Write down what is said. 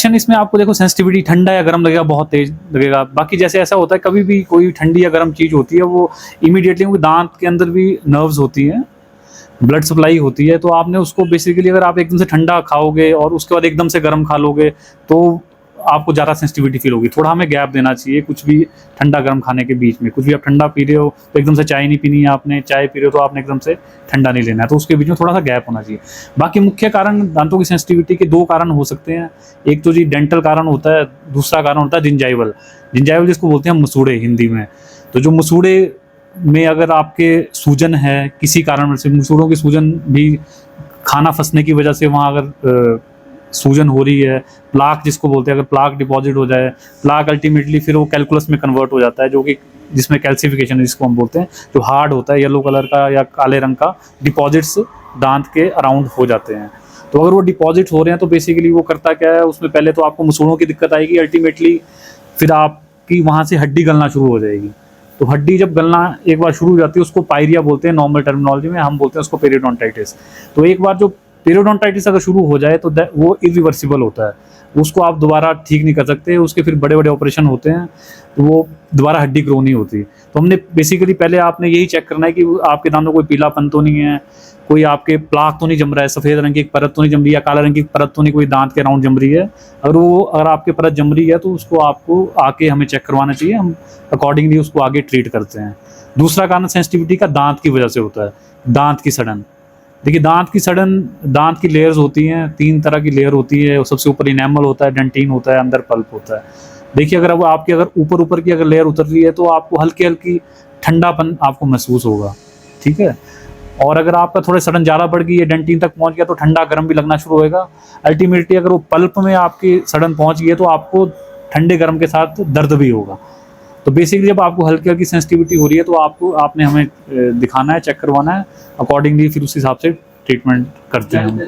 इसमें आपको देखो सेंसिटिविटी ठंडा या गर्म लगेगा, बहुत तेज लगेगा। बाकी जैसे ऐसा होता है कभी भी कोई ठंडी या गर्म चीज़ होती है वो इमीडिएटली दांत के अंदर भी नर्व्स होती हैं, ब्लड सप्लाई होती है, तो आपने उसको बेसिकली अगर आप एकदम से ठंडा खाओगे और उसके बाद एकदम से गर्म खा लोगे तो आपको ज़्यादा सेंसिटिविटी फील होगी। थोड़ा हमें गैप देना चाहिए कुछ भी ठंडा गर्म खाने के बीच में। कुछ भी आप ठंडा पी रहे हो तो एकदम से चाय नहीं पीनी है आपने, चाय पी रहे हो तो आपने एकदम से ठंडा नहीं लेना है, तो उसके बीच में थोड़ा सा गैप होना चाहिए। बाकी मुख्य कारण दांतों की सेंसिटिविटी के 2 कारण हो सकते हैं। एक तो जी डेंटल कारण होता है, दूसरा कारण होता है जिंजाइवल। जिंजाइवल जिसको बोलते हैं मसूड़े हिंदी में। तो जो मसूड़े में अगर आपके सूजन है किसी कारण से, मसूड़ों की सूजन भी खाना फंसने की वजह से वहाँ अगर सूजन हो रही है, प्लाक जिसको बोलते हैं, अगर प्लाक डिपॉजिट हो जाए, प्लाक अल्टीमेटली फिर वो कैलकुलस में कन्वर्ट हो जाता है, जो कि जिसमें कैल्सिफिकेशन है जिसको हम बोलते हैं, जो हार्ड होता है येलो कलर का या काले रंग का, डिपॉजिट्स दांत के अराउंड हो जाते हैं। तो अगर वो डिपॉजिट हो रहे हैं तो बेसिकली वो करता क्या है, उसमें पहले तो आपको मसूड़ों की दिक्कत आएगी, अल्टीमेटली फिर आपकी वहाँ से हड्डी गलना शुरू हो जाएगी। तो हड्डी जब गलना एक बार शुरू हो जाती है उसको पायरिया बोलते हैं नॉर्मल टर्मिनोलॉजी में, हम बोलते हैं उसको पेरियोडोंटाइटिस। तो एक बार जो पेरियोडोंटाइटिस अगर शुरू हो जाए तो वो इरिवर्सिबल होता है, उसको आप दोबारा ठीक नहीं कर सकते, उसके फिर बड़े बड़े ऑपरेशन होते हैं, तो वो दोबारा हड्डी ग्रो नहीं होती। तो हमने बेसिकली पहले आपने यही चेक करना है कि आपके दांतों कोई पीलापन तो नहीं है, कोई आपके प्लाक तो नहीं जम रहा है, सफ़ेद रंग की एक परत तो नहीं जम रही है, या काला रंग की परत तो नहीं कोई दांत के अराउंड जम रही है। अगर आपके परत जम रही है तो उसको आपको आके हमें चेक करवाना चाहिए, हम अकॉर्डिंगली उसको आगे ट्रीट करते हैं। दूसरा कारण सेंसिटिविटी का दांत की वजह से होता है, दांत की सड़न। देखिए दांत की लेयर्स होती हैं, 3 तरह की लेयर होती है। सबसे ऊपर इनेमल होता है, डेंटिन होता है, अंदर पल्प होता है। देखिए अगर आपकी अगर ऊपर की अगर लेयर उतर रही है तो आपको हल्की हल्की ठंडापन आपको महसूस होगा, ठीक है। और अगर आपका थोड़ा सड़न ज़्यादा बढ़ गई है, डेंटिन तक पहुंच गया, तो ठंडा गर्म भी लगना शुरू होगा। अल्टीमेटली अगर वो पल्प में आपकी सड़न पहुंच गई है तो आपको ठंडे गर्म के साथ दर्द भी होगा। तो बेसिकली जब आपको हल्की हल्की सेंसिटिविटी हो रही है तो आपने हमें दिखाना है, चेक करवाना है, अकॉर्डिंगली फिर उस हिसाब से ट्रीटमेंट करते हैं हम।